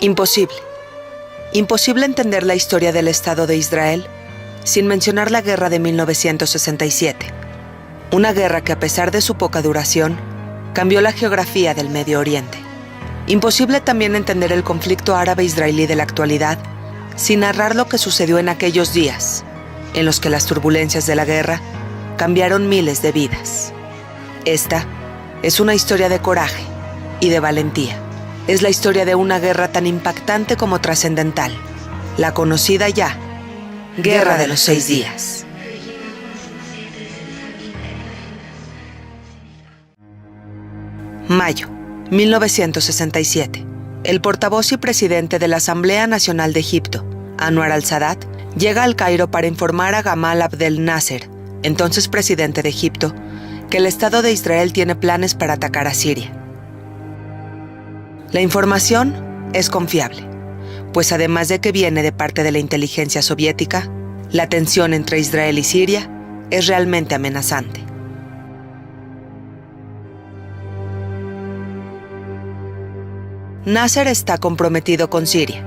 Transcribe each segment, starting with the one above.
Imposible. Imposible entender la historia del Estado de Israel sin mencionar la guerra de 1967. Una guerra que, a pesar de su poca duración, cambió la geografía del Medio Oriente. Imposible también entender el conflicto árabe-israelí de la actualidad sin narrar lo que sucedió en aquellos días, en los que las turbulencias de la guerra cambiaron miles de vidas. Esta es una historia de coraje y de valentía. Es la historia de una guerra tan impactante como trascendental, la conocida ya Guerra de los 6 días. Mayo, 1967. El portavoz y presidente de la Asamblea Nacional de Egipto, Anwar al-Sadat, llega al Cairo para informar a Gamal Abdel Nasser, entonces presidente de Egipto, que el Estado de Israel tiene planes para atacar a Siria. La información es confiable, pues además de que viene de parte de la inteligencia soviética, la tensión entre Israel y Siria es realmente amenazante. Nasser está comprometido con Siria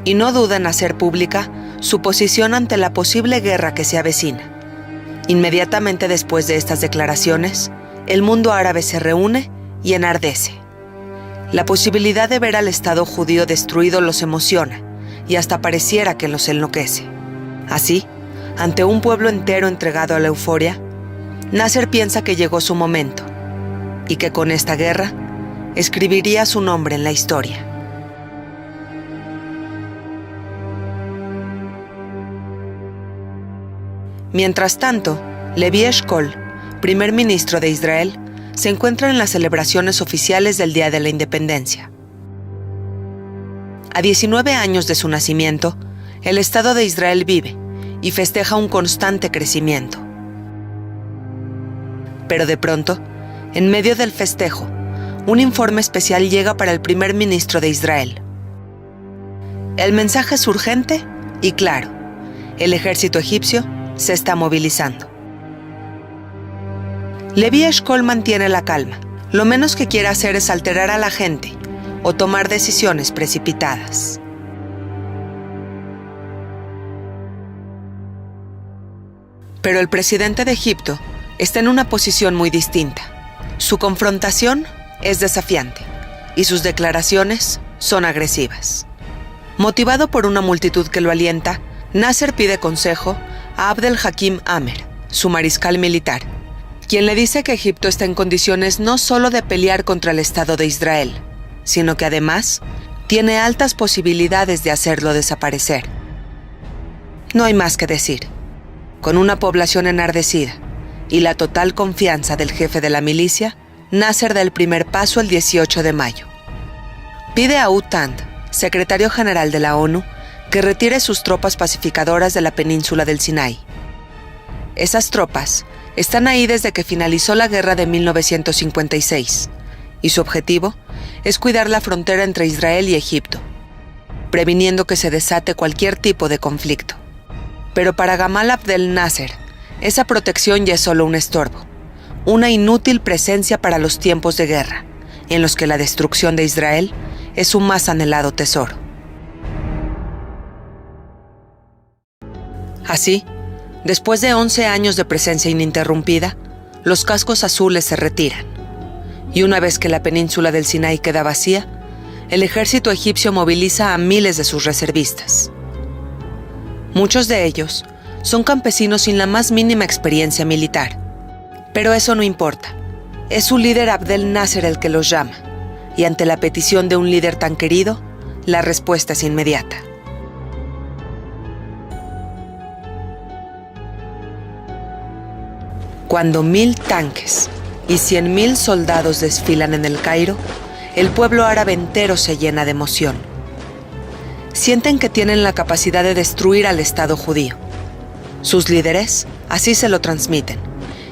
y no duda en hacer pública su posición ante la posible guerra que se avecina. Inmediatamente después de estas declaraciones, el mundo árabe se reúne y enardece. La posibilidad de ver al Estado judío destruido los emociona y hasta pareciera que los enloquece. Así, ante un pueblo entero entregado a la euforia, Nasser piensa que llegó su momento y que con esta guerra escribiría su nombre en la historia. Mientras tanto, Levi Eshkol, primer ministro de Israel, se encuentra en las celebraciones oficiales del Día de la Independencia. A 19 años de su nacimiento, el Estado de Israel vive y festeja un constante crecimiento. Pero de pronto, en medio del festejo, un informe especial llega para el primer ministro de Israel. El mensaje es urgente y claro: el ejército egipcio se está movilizando. Levi Eshkol mantiene la calma. Lo menos que quiere hacer es alterar a la gente o tomar decisiones precipitadas. Pero el presidente de Egipto está en una posición muy distinta. Su confrontación es desafiante y sus declaraciones son agresivas. Motivado por una multitud que lo alienta, Nasser pide consejo a Abdel Hakim Amer, su mariscal militar, quien le dice que Egipto está en condiciones no solo de pelear contra el Estado de Israel, sino que además tiene altas posibilidades de hacerlo desaparecer. No hay más que decir. Con una población enardecida y la total confianza del jefe de la milicia, Nasser da el primer paso el 18 de mayo. Pide a U-Tant, secretario general de la ONU, que retire sus tropas pacificadoras de la península del Sinaí. Esas tropas están ahí desde que finalizó la guerra de 1956, y su objetivo es cuidar la frontera entre Israel y Egipto, previniendo que se desate cualquier tipo de conflicto. Pero para Gamal Abdel Nasser, esa protección ya es solo un estorbo, una inútil presencia para los tiempos de guerra, en los que la destrucción de Israel es su más anhelado tesoro. Así, después de 11 años de presencia ininterrumpida, los cascos azules se retiran. Y una vez que la península del Sinaí queda vacía, el ejército egipcio moviliza a miles de sus reservistas. Muchos de ellos son campesinos sin la más mínima experiencia militar. Pero eso no importa. Es su líder Abdel Nasser el que los llama, y ante la petición de un líder tan querido, la respuesta es inmediata. Cuando 1000 tanques y 100,000 soldados desfilan en el Cairo, el pueblo árabe entero se llena de emoción. Sienten que tienen la capacidad de destruir al Estado judío. Sus líderes así se lo transmiten,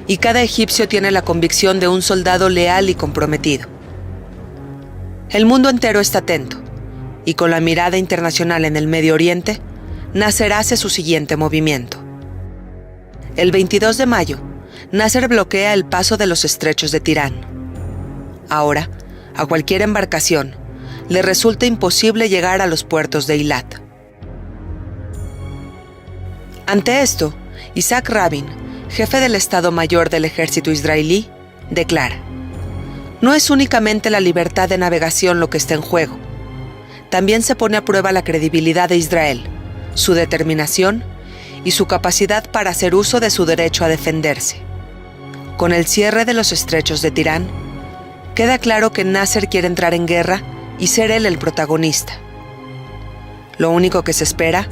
y cada egipcio tiene la convicción de un soldado leal y comprometido. El mundo entero está atento, y con la mirada internacional en el Medio Oriente, Nasser hace su siguiente movimiento. El 22 de mayo, Nasser bloquea el paso de los estrechos de Tirán. Ahora, a cualquier embarcación, le resulta imposible llegar a los puertos de Eilat. Ante esto, Isaac Rabin, jefe del Estado Mayor del Ejército israelí, declara: no es únicamente la libertad de navegación lo que está en juego. También se pone a prueba la credibilidad de Israel, su determinación y su capacidad para hacer uso de su derecho a defenderse. Con el cierre de los estrechos de Tirán, queda claro que Nasser quiere entrar en guerra y ser él el protagonista. Lo único que se espera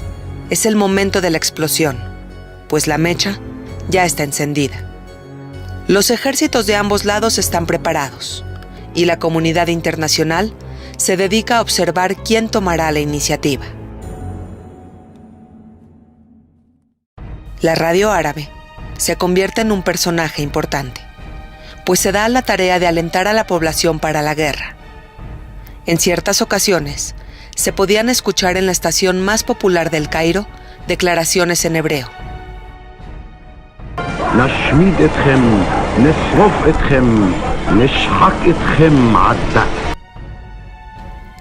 es el momento de la explosión, pues la mecha ya está encendida. Los ejércitos de ambos lados están preparados y la comunidad internacional se dedica a observar quién tomará la iniciativa. La radio árabe se convierte en un personaje importante, pues se da la tarea de alentar a la población para la guerra. En ciertas ocasiones, se podían escuchar en la estación más popular del Cairo declaraciones en hebreo.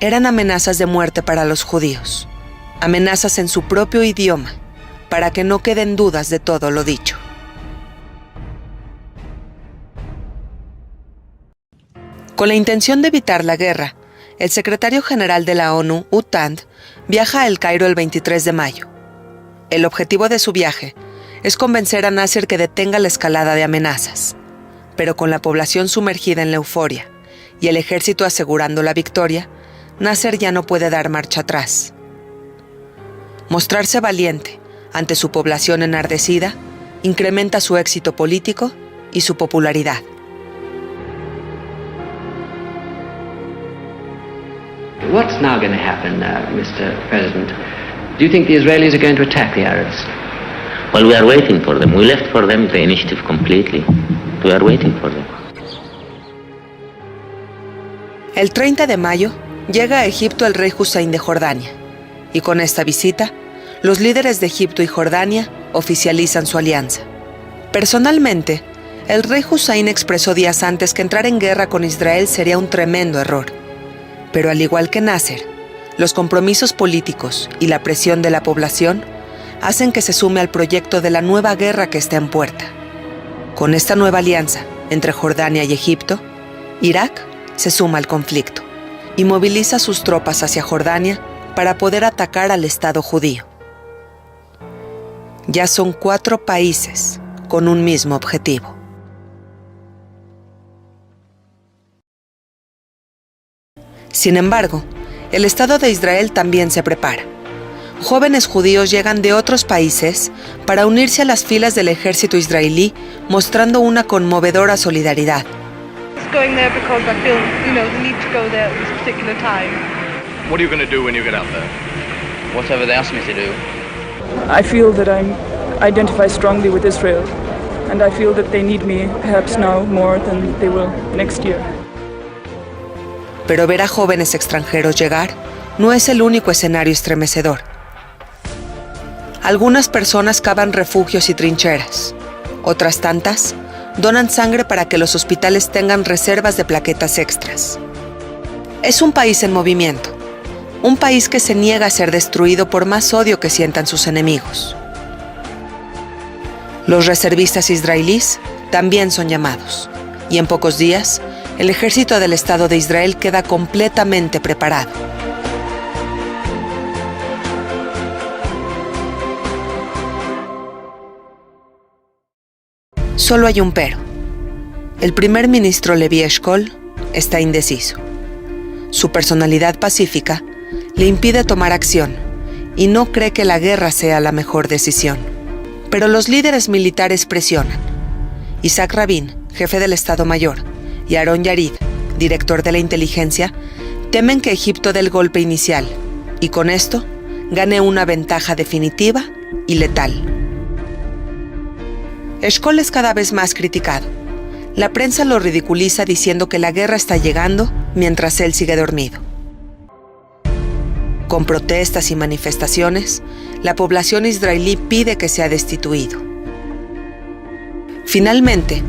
Eran amenazas de muerte para los judíos, amenazas en su propio idioma, para que no queden dudas de todo lo dicho. Con la intención de evitar la guerra, el secretario general de la ONU, Utand, viaja a El Cairo el 23 de mayo. El objetivo de su viaje es convencer a Nasser que detenga la escalada de amenazas, pero con la población sumergida en la euforia y el ejército asegurando la victoria, Nasser ya no puede dar marcha atrás. Mostrarse valiente ante su población enardecida incrementa su éxito político y su popularidad. What's now going to happen, Mr. President? Do you think the Israelis are going to attack the Arabs? Well, we are waiting for them. We left for them the initiative completely. We are waiting for them. El 30 de mayo llega a Egipto el rey Hussein de Jordania, y con esta visita, los líderes de Egipto y Jordania oficializan su alianza. Personalmente, el rey Hussein expresó días antes que entrar en guerra con Israel sería un tremendo error. Pero al igual que Nasser, los compromisos políticos y la presión de la población hacen que se sume al proyecto de la nueva guerra que está en puerta. Con esta nueva alianza entre Jordania y Egipto, Irak se suma al conflicto y moviliza sus tropas hacia Jordania para poder atacar al Estado judío. Ya son 4 países con un mismo objetivo. Sin embargo, el Estado de Israel también se prepara. Jóvenes judíos llegan de otros países para unirse a las filas del ejército israelí, mostrando una conmovedora solidaridad. Going there because I feel, the need to go there at this particular time. What are you going to do when you get out there? Whatever they ask me to do. I feel that I identify strongly with Israel, and I feel that they need me perhaps now more than they will next year. Pero ver a jóvenes extranjeros llegar no es el único escenario estremecedor. Algunas personas cavan refugios y trincheras. Otras tantas donan sangre para que los hospitales tengan reservas de plaquetas extras. Es un país en movimiento. Un país que se niega a ser destruido por más odio que sientan sus enemigos. Los reservistas israelíes también son llamados. Y en pocos días, el ejército del Estado de Israel queda completamente preparado. Solo hay un pero. El primer ministro Levi Eshkol está indeciso. Su personalidad pacífica le impide tomar acción y no cree que la guerra sea la mejor decisión. Pero los líderes militares presionan. Isaac Rabin, jefe del Estado Mayor, y Aron Yarid, director de la inteligencia, temen que Egipto dé el golpe inicial y con esto gane una ventaja definitiva y letal. Eshkol es cada vez más criticado. La prensa lo ridiculiza diciendo que la guerra está llegando mientras él sigue dormido. Con protestas y manifestaciones, la población israelí pide que sea destituido. Finalmente,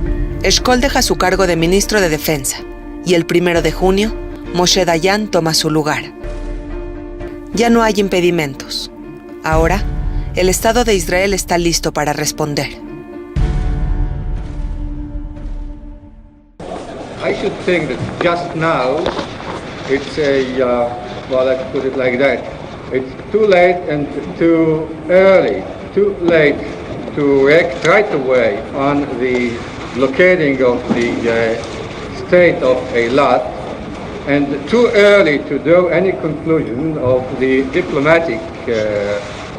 Eshkol deja su cargo de ministro de Defensa y el 1 de junio Moshe Dayan toma su lugar. Ya no hay impedimentos. Ahora, el Estado de Israel está listo para responder. I should think that just now it's well, let's put it like that. It's too late and too early. Too late to act right away on the blockading of the state of Eilat, and too early to draw any conclusion of the diplomatic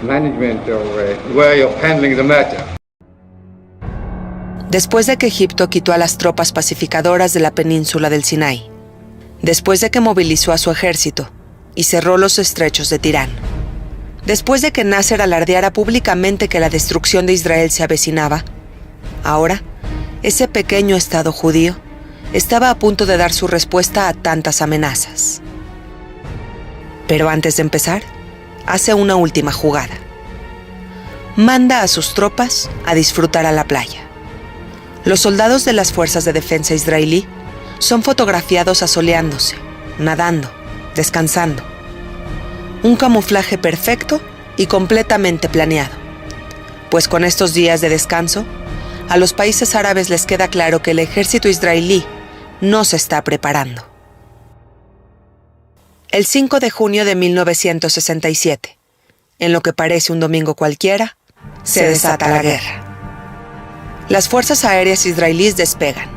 management or way of handling the matter. Después de que Egipto quitó a las tropas pacificadoras de la península del Sinaí, después de que movilizó a su ejército y cerró los estrechos de Tirán, después de que Nasser alardeara públicamente que la destrucción de Israel se avecinaba, ahora, ese pequeño estado judío estaba a punto de dar su respuesta a tantas amenazas. Pero antes de empezar, hace una última jugada. Manda a sus tropas a disfrutar a la playa. Los soldados de las fuerzas de defensa israelí son fotografiados asoleándose, nadando, descansando. Un camuflaje perfecto y completamente planeado, pues con estos días de descanso, a los países árabes les queda claro que el ejército israelí no se está preparando. El 5 de junio de 1967, en lo que parece un domingo cualquiera, se desata la guerra. Las fuerzas aéreas israelíes despegan.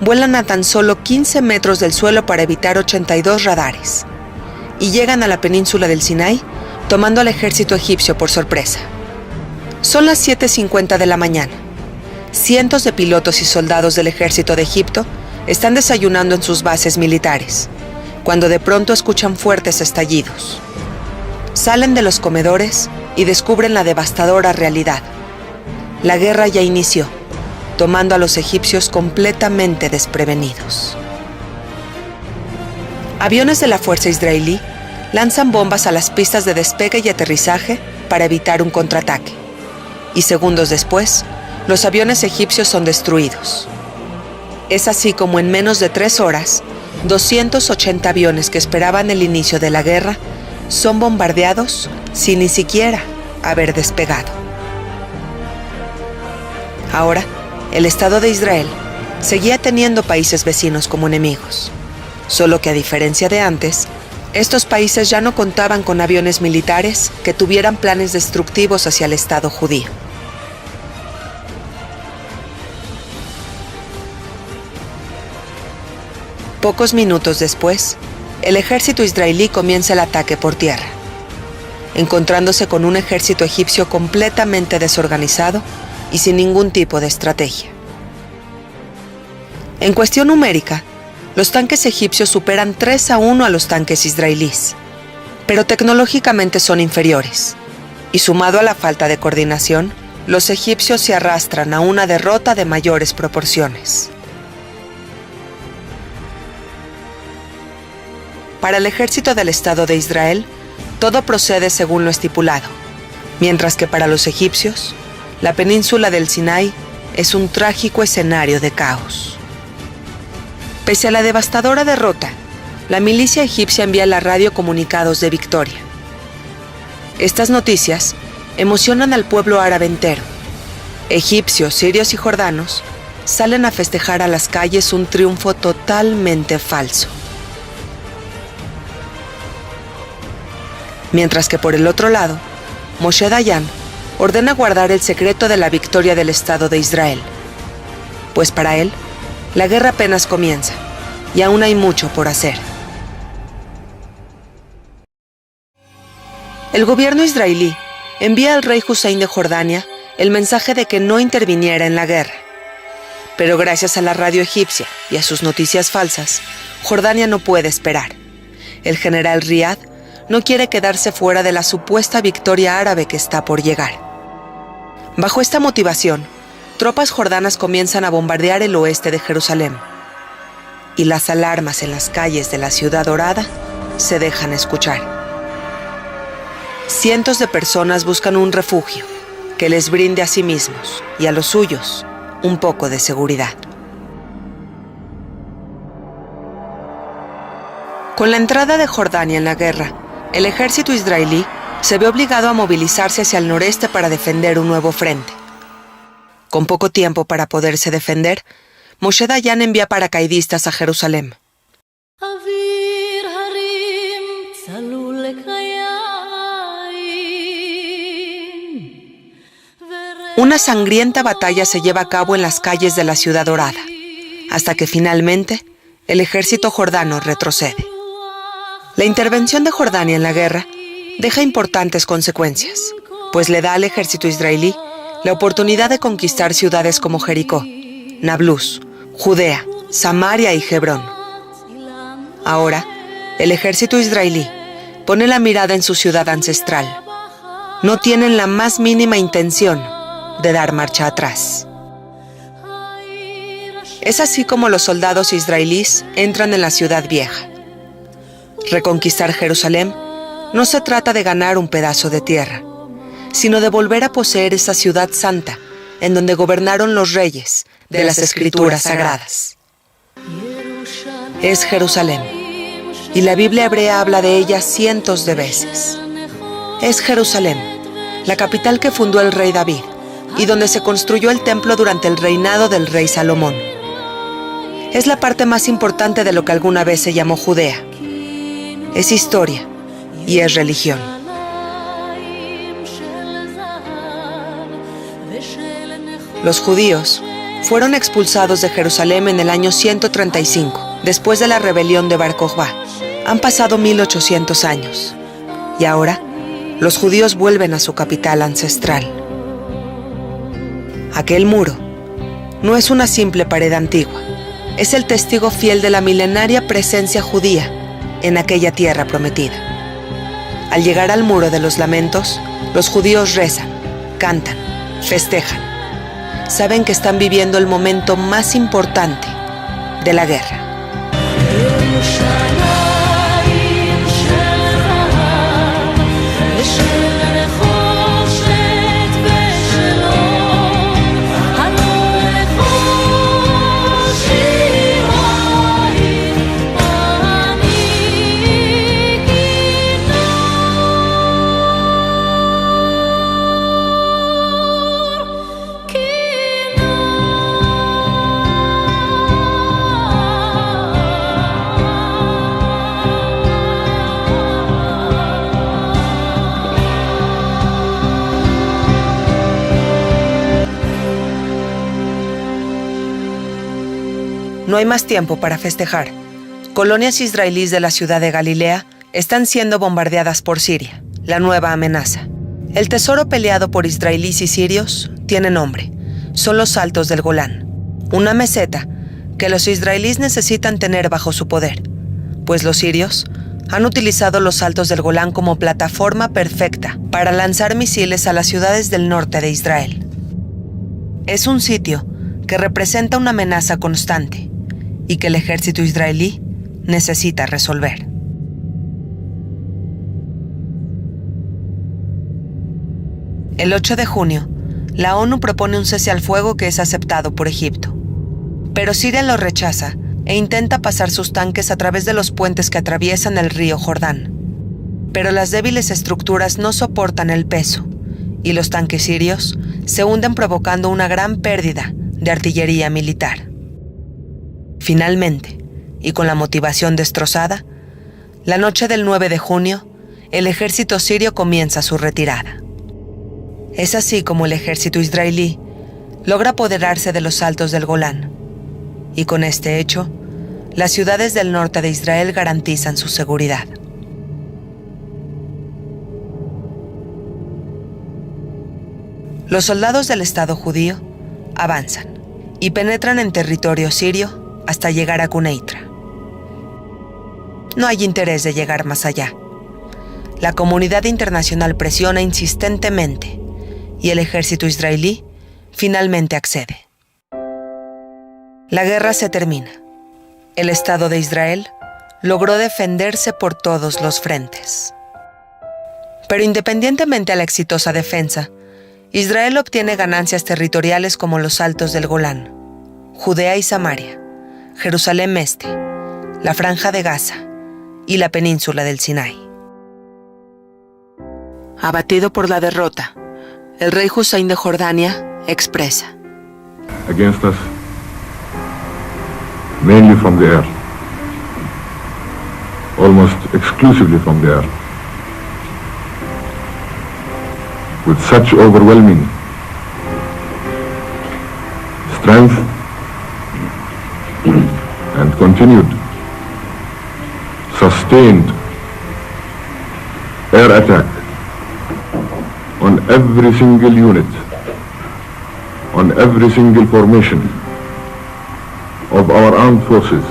Vuelan a tan solo 15 metros del suelo para evitar 82 radares y llegan a la península del Sinaí, tomando al ejército egipcio por sorpresa. Son las 7:50 de la mañana. Cientos de pilotos y soldados del ejército de Egipto están desayunando en sus bases militares, cuando de pronto escuchan fuertes estallidos. Salen de los comedores y descubren la devastadora realidad. La guerra ya inició, tomando a los egipcios completamente desprevenidos. Aviones de la fuerza israelí lanzan bombas a las pistas de despegue y aterrizaje para evitar un contraataque. Y segundos después, los aviones egipcios son destruidos. Es así como en menos de 3 horas, 280 aviones que esperaban el inicio de la guerra son bombardeados sin ni siquiera haber despegado. Ahora, el Estado de Israel seguía teniendo países vecinos como enemigos, solo que a diferencia de antes, estos países ya no contaban con aviones militares que tuvieran planes destructivos hacia el Estado judío. Pocos minutos después, el ejército israelí comienza el ataque por tierra, encontrándose con un ejército egipcio completamente desorganizado y sin ningún tipo de estrategia. En cuestión numérica, los tanques egipcios superan 3-1 a los tanques israelíes, pero tecnológicamente son inferiores, y sumado a la falta de coordinación, los egipcios se arrastran a una derrota de mayores proporciones. Para el ejército del Estado de Israel, todo procede según lo estipulado, mientras que para los egipcios, la península del Sinaí es un trágico escenario de caos. Pese a la devastadora derrota, la milicia egipcia envía a la radio comunicados de victoria. Estas noticias emocionan al pueblo árabe entero. Egipcios, sirios y jordanos salen a festejar a las calles un triunfo totalmente falso. Mientras que por el otro lado, Moshe Dayan ordena guardar el secreto de la victoria del Estado de Israel, pues para él, la guerra apenas comienza y aún hay mucho por hacer. El gobierno israelí envía al rey Hussein de Jordania el mensaje de que no interviniera en la guerra. Pero gracias a la radio egipcia y a sus noticias falsas, Jordania no puede esperar. El general Riyad no quiere quedarse fuera de la supuesta victoria árabe que está por llegar. Bajo esta motivación, tropas jordanas comienzan a bombardear el oeste de Jerusalén, y las alarmas en las calles de la Ciudad Dorada se dejan escuchar. Cientos de personas buscan un refugio que les brinde a sí mismos y a los suyos un poco de seguridad. Con la entrada de Jordania en la guerra, el ejército israelí se ve obligado a movilizarse hacia el noreste para defender un nuevo frente. Con poco tiempo para poderse defender, Moshe Dayan envía paracaidistas a Jerusalén. Una sangrienta batalla se lleva a cabo en las calles de la Ciudad Dorada, hasta que finalmente el ejército jordano retrocede. La intervención de Jordania en la guerra deja importantes consecuencias, pues le da al ejército israelí la oportunidad de conquistar ciudades como Jericó, Nablus, Judea, Samaria y Hebrón. Ahora, el ejército israelí pone la mirada en su ciudad ancestral. No tienen la más mínima intención de dar marcha atrás. Es así como los soldados israelíes entran en la ciudad vieja. Reconquistar Jerusalén no se trata de ganar un pedazo de tierra, sino de volver a poseer esa ciudad santa en donde gobernaron los reyes de las escrituras sagradas. Es Jerusalén, y la Biblia hebrea habla de ella cientos de veces. Es Jerusalén, la capital que fundó el rey David, y donde se construyó el templo durante el reinado del rey Salomón. Es la parte más importante de lo que alguna vez se llamó Judea. Es historia y es religión. Los judíos fueron expulsados de Jerusalén en el año 135, después de la rebelión de Bar Kokhba. Han pasado 1800 años, y ahora los judíos vuelven a su capital ancestral. Aquel muro no es una simple pared antigua, es el testigo fiel de la milenaria presencia judía en aquella tierra prometida. Al llegar al muro de los lamentos, los judíos rezan, cantan, festejan. Saben que están viviendo el momento más importante de la guerra. No hay más tiempo para festejar. Colonias israelíes de la ciudad de Galilea están siendo bombardeadas por Siria, la nueva amenaza. El tesoro peleado por israelíes y sirios tiene nombre. Son los Altos del Golán, una meseta que los israelíes necesitan tener bajo su poder, pues los sirios han utilizado los Altos del Golán como plataforma perfecta para lanzar misiles a las ciudades del norte de Israel. Es un sitio que representa una amenaza constante y que el ejército israelí necesita resolver. El 8 de junio, la ONU propone un cese al fuego que es aceptado por Egipto. Pero Siria lo rechaza e intenta pasar sus tanques a través de los puentes que atraviesan el río Jordán. Pero las débiles estructuras no soportan el peso y los tanques sirios se hunden provocando una gran pérdida de artillería militar. Finalmente, y con la motivación destrozada, la noche del 9 de junio, el ejército sirio comienza su retirada. Es así como el ejército israelí logra apoderarse de los Altos del Golán, y con este hecho, las ciudades del norte de Israel garantizan su seguridad. Los soldados del Estado judío avanzan y penetran en territorio sirio hasta llegar a Quneitra. No hay interés de llegar más allá. La comunidad internacional presiona insistentemente y el ejército israelí finalmente accede. La guerra se termina. El Estado de Israel logró defenderse por todos los frentes. Pero independientemente a la exitosa defensa, Israel obtiene ganancias territoriales como los Altos del Golán, Judea y Samaria, Jerusalén Este, la Franja de Gaza y la península del Sinaí. Abatido por la derrota, el rey Hussein de Jordania expresa: against us, mainly from the air, almost exclusively from the air, with such overwhelming strength and continued, sustained air attack on every single unit, on every single formation of our armed forces,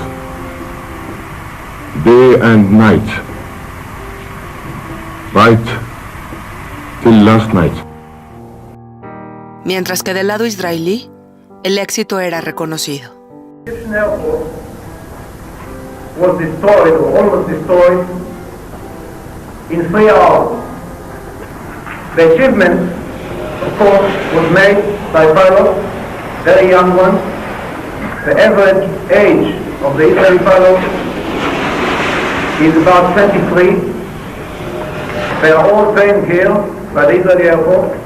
day and night, right till last night. Mientras que del lado israelí, el éxito era reconocido. Egyptian Air Force was destroyed, or almost destroyed, in 3 hours. The achievement, of course, was made by pilots, very young ones. The average age of the Israeli pilots is about 23. They are all trained here by the Israeli Air Force.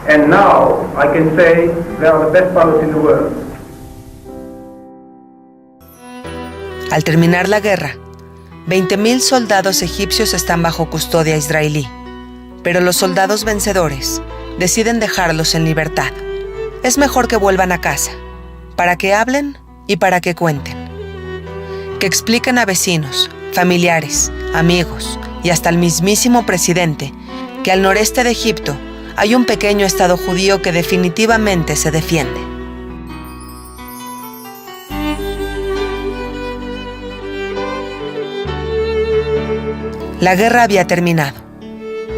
And now I can say they are the best pilots in the world. Al terminar la guerra, 20,000 soldados egipcios están bajo custodia israelí, pero los soldados vencedores deciden dejarlos en libertad. Es mejor que vuelvan a casa, para que hablen y para que cuenten. Que expliquen a vecinos, familiares, amigos y hasta el mismísimo presidente que al noreste de Egipto hay un pequeño estado judío que definitivamente se defiende. La guerra había terminado,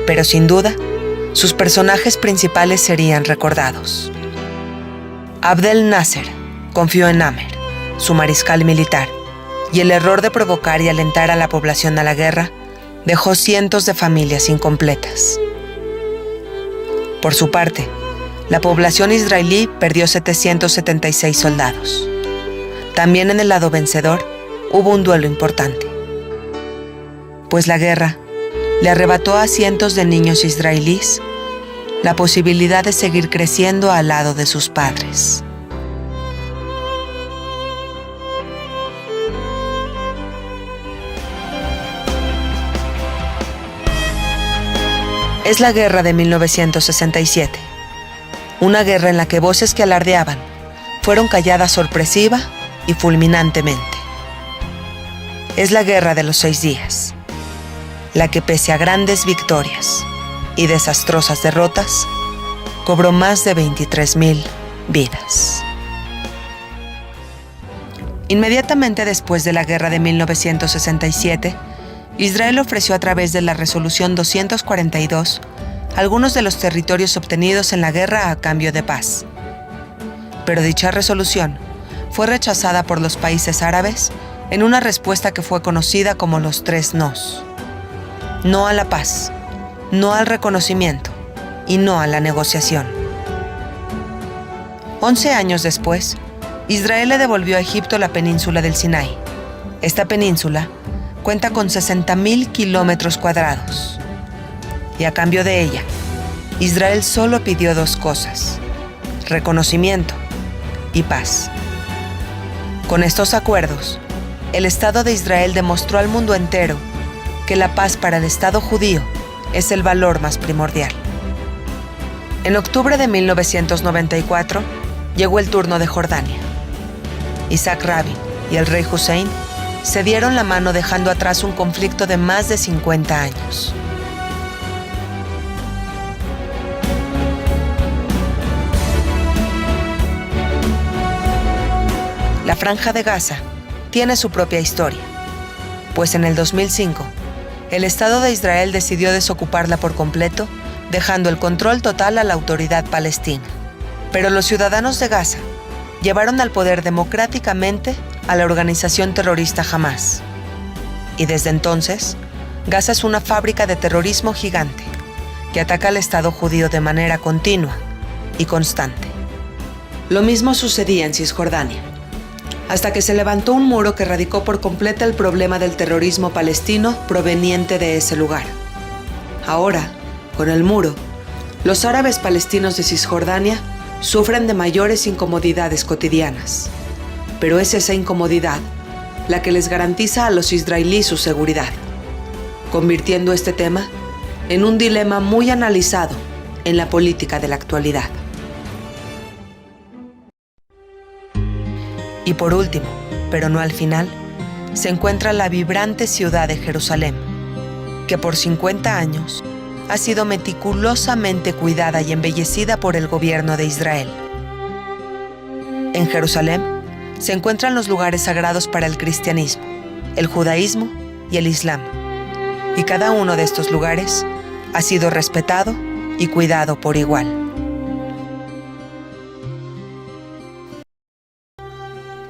pero sin duda, sus personajes principales serían recordados. Abdel Nasser confió en Amer, su mariscal militar, y el error de provocar y alentar a la población a la guerra dejó cientos de familias incompletas. Por su parte, la población israelí perdió 776 soldados. También en el lado vencedor hubo un duelo importante, pues la guerra le arrebató a cientos de niños israelíes la posibilidad de seguir creciendo al lado de sus padres. Es la guerra de 1967, una guerra en la que voces que alardeaban fueron calladas sorpresiva y fulminantemente. Es la guerra de los 6 días, la que pese a grandes victorias y desastrosas derrotas, cobró más de 23,000 vidas. Inmediatamente después de la guerra de 1967, Israel ofreció a través de la Resolución 242 algunos de los territorios obtenidos en la guerra a cambio de paz. Pero dicha resolución fue rechazada por los países árabes en una respuesta que fue conocida como los 3 nos. No a la paz, no al reconocimiento y no a la negociación. 11 años después, Israel le devolvió a Egipto la península del Sinaí. Esta península cuenta con 60,000 kilómetros cuadrados. Y a cambio de ella, Israel solo pidió 2 cosas: reconocimiento y paz. Con estos acuerdos, el Estado de Israel demostró al mundo entero que la paz para el Estado judío es el valor más primordial. En octubre de 1994, llegó el turno de Jordania. Isaac Rabin y el rey Hussein se dieron la mano dejando atrás un conflicto de más de 50 años. La Franja de Gaza tiene su propia historia, pues en el 2005, el Estado de Israel decidió desocuparla por completo, dejando el control total a la autoridad palestina. Pero los ciudadanos de Gaza llevaron al poder democráticamente a la organización terrorista Hamás. Y desde entonces, Gaza es una fábrica de terrorismo gigante que ataca al Estado judío de manera continua y constante. Lo mismo sucedía en Cisjordania. hasta que se levantó un muro que erradicó por completo el problema del terrorismo palestino proveniente de ese lugar. Ahora, con el muro, los árabes palestinos de Cisjordania sufren de mayores incomodidades cotidianas, pero es esa incomodidad la que les garantiza a los israelíes su seguridad, convirtiendo este tema en un dilema muy analizado en la política de la actualidad. Y por último, pero no al final, se encuentra la vibrante ciudad de Jerusalén, que por 50 años ha sido meticulosamente cuidada y embellecida por el gobierno de Israel. En Jerusalén se encuentran los lugares sagrados para el cristianismo, el judaísmo y el islam, y cada uno de estos lugares ha sido respetado y cuidado por igual.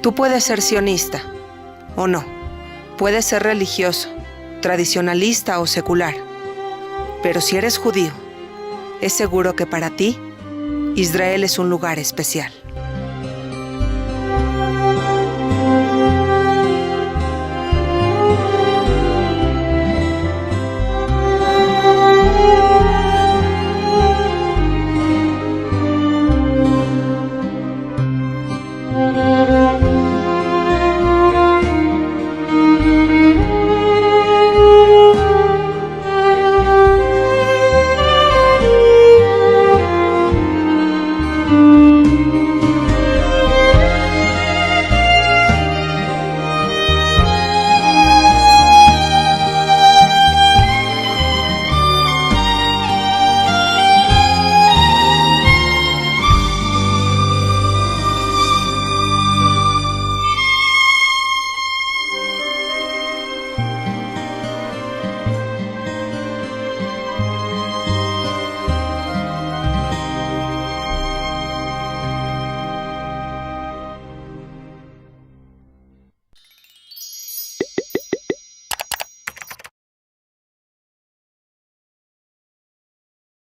Tú puedes ser sionista o no, puedes ser religioso, tradicionalista o secular, pero si eres judío, es seguro que para ti, Israel es un lugar especial.